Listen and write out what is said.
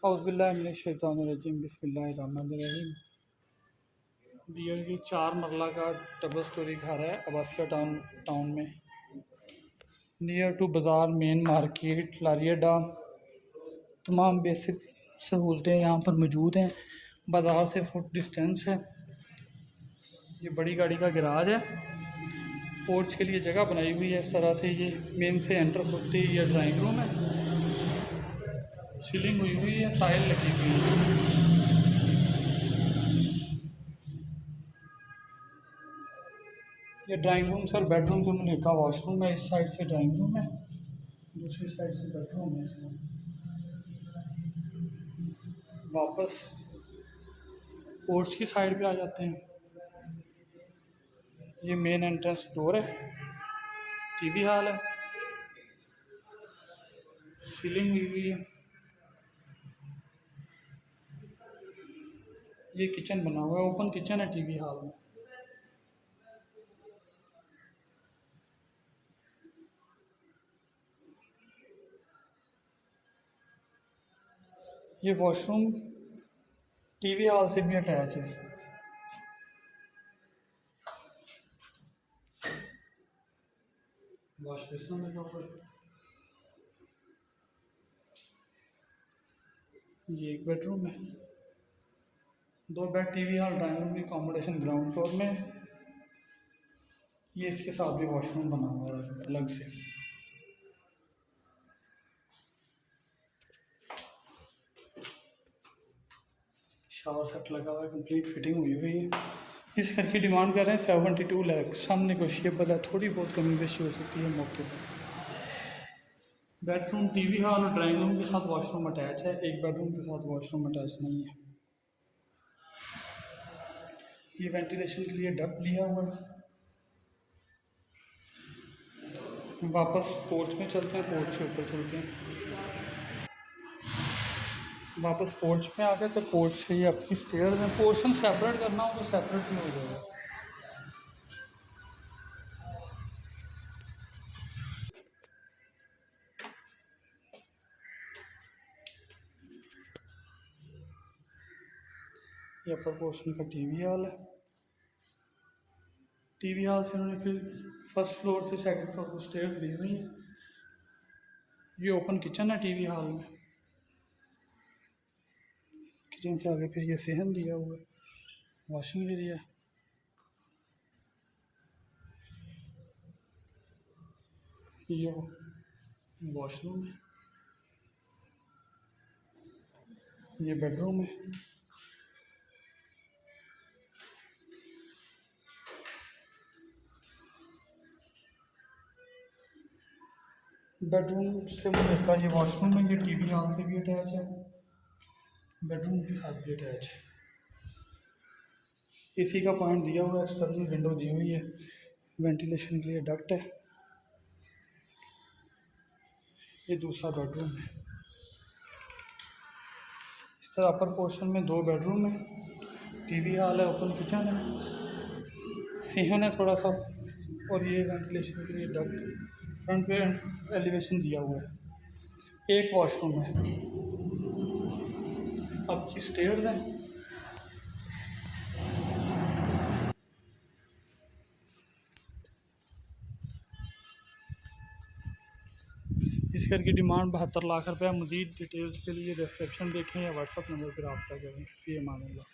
औज़ुबिल्लाहिमिनश्शैतानिर्रजीम बिस्मिल्लाहिर्रहमानिर्रहीम। ये 4 मरला का डबल स्टोरी घर है अब्बासिया टाउन में, नियर टू बाज़ार मेन मार्केट लारियडा। तमाम बेसिक सहूलतें यहाँ पर मौजूद हैं। बाज़ार से फुट डिस्टेंस है। ये बड़ी गाड़ी का गैराज है। पोर्च के लिए जगह बनाई हुई है इस तरह से। ये मेन से एंटर होते ही ये ड्राइंग रूम है। सीलिंग हुई है, टाइल लगी हुई है। ये ड्राइंग रूम सर बेडरूम जो मैंने लिखा वॉशरूम है। इस साइड से ड्राइंग रूम है, दूसरी साइड से बेडरूम है। इसमें वापस पोर्च की साइड पे आ जाते हैं। ये मेन एंट्रेंस डोर है। टीवी हॉल है, सीलिंग हुई हुई है। ये किचन बना हुआ है, ओपन किचन है टीवी हॉल में। ये वॉशरूम टीवी हॉल से भी अटैच है। वॉश बेसिन लगा हुआ है। ये एक बेडरूम है, 2 bed, TV hall, drawing room की अकोमोडेशन ग्राउंड फ्लोर में। ये इसके साथ भी वॉशरूम बना हुआ है अलग से। शावर सेट लगा हुआ है, कंप्लीट फिटिंग हुई हुई है। इस घर की डिमांड कर रहे हैं 72 लाख। सम नेगोशिएबल है, थोड़ी बहुत कमी बेशी हो सकती है मौके पर। बेडरूम, टीवी हॉल और ड्राइंग रूम के साथ वॉशरूम अटैच है। एक बेडरूम के साथ वॉशरूम अटैच नहीं है। ये वेंटिलेशन के लिए डक्ट दिया हुआ है। वापस पोर्च में चलते हैं, पोर्च के ऊपर चलते हैं। वापस पोर्च में आ गए तो पोर्च से ही आपकी स्टेयर्स हैं। पोर्शन सेपरेट करना हो तो सेपरेट भी हो जाएगा। ये अपर पोर्शन का टीवी हॉल है। टीवी हॉल से उन्होंने फिर फर्स्ट फ्लोर से सेकंड फ्लोर को स्टेयर्स दी हुई हैं। ये ओपन किचन है टीवी हॉल में। किचन से आगे फिर ये सहन दिया हुआ है, वॉशिंग एरिया। ये वॉशरूम है। ये बेडरूम है। बेडरूम से मुझे का ये वॉशरूम है। ये टीवी हॉल से भी अटैच है, बेडरूम के साथ भी अटैच है। एसी का पॉइंट दिया हुआ है, एक्सटर्नल विंडो दी हुई है, वेंटिलेशन के लिए डक्ट है। ये दूसरा बेडरूम है। इस तरह अपर पोर्शन में 2 बेडरूम है, टीवी हॉल है, ओपन किचन है, सहन है थोड़ा सा, और ये वेंटिलेशन के लिए डक्ट। फ्रंट पे एलिवेशन दिया हुआ है। एक वॉशरूम है। अब की स्टेयर्स हैं। इस घर की डिमांड 72 लाख रुपये। मज़ीद डिटेल्स के लिए डिस्क्रिप्शन देखें या व्हाट्सअप नंबर पर रब्ता करें। फ़ी अमान अल्लाह।